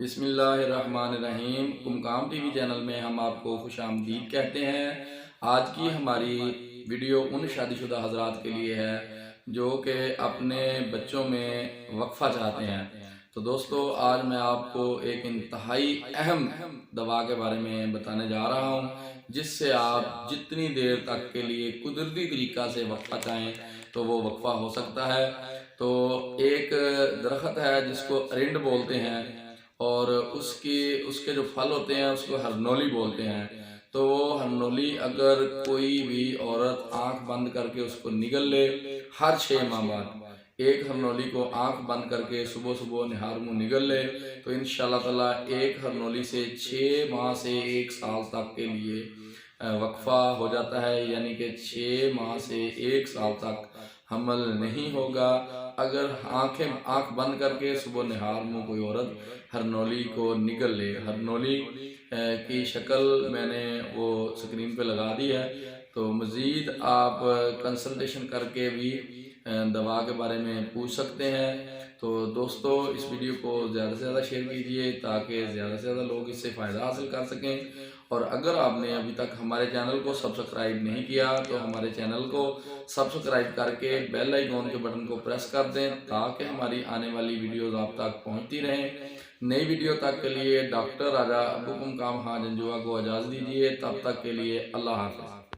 बिस्मिल्लाहिर्रहमानिर्रहीम। कुमकाम TV channel में हम आपको खुशामदीद कहते हैं। आज की हमारी वीडियो उन शादीशुदा हजरात के लिए है जो कि अपने बच्चों में वक्फा चाहते हैं। तो दोस्तों, आज मैं आपको एक इंतहाई अहम दवा के बारे में बताने जा रहा हूँ, जिससे आप जितनी देर तक के लिए कुदरती तरीक़ा से वक्फा चाहें तो वो वक्फा हो सकता है। तो एक दरख्त है जिसको अरिंड बोलते हैं, और उसके जो फल होते हैं उसको हरनोली बोलते हैं। तो वो हरनोली अगर कोई भी औरत आंख बंद करके उसको निगल ले, हर 6 माह बाद एक हरनोली को आंख बंद करके सुबह सुबह निहार मुँह निगल ले, तो इंशाल्लाह ताला एक हरनोली से 6 माह से 1 साल तक के लिए वक्फा हो जाता है। यानी कि 6 माह से 1 साल तक हमल नहीं होगा। अगर आंख बंद करके सुबह निहार मुँह कोई औरत हरनोली को निगल ले। हरनोली की शक्ल मैंने वो स्क्रीन पे लगा दी है। तो मज़ीद आप कंसल्टेशन करके भी दवा के बारे में पूछ सकते हैं। तो दोस्तों, इस वीडियो को ज़्यादा से ज़्यादा शेयर कीजिए ताकि ज़्यादा से ज़्यादा लोग इससे फ़ायदा हासिल कर सकें। और अगर आपने अभी तक हमारे चैनल को सब्सक्राइब नहीं किया तो हमारे चैनल को सब्सक्राइब करके बेल आइकॉन के बटन को प्रेस कर दें, ताकि हमारी आने वाली वीडियोज़ आप तक पहुंचती रहें। नई वीडियो तक के लिए डॉक्टर राजा अबू कुमकाम हाँ जंजुआ को इजाज़त दीजिए। तब तक के लिए अल्लाह हाफ़िज़।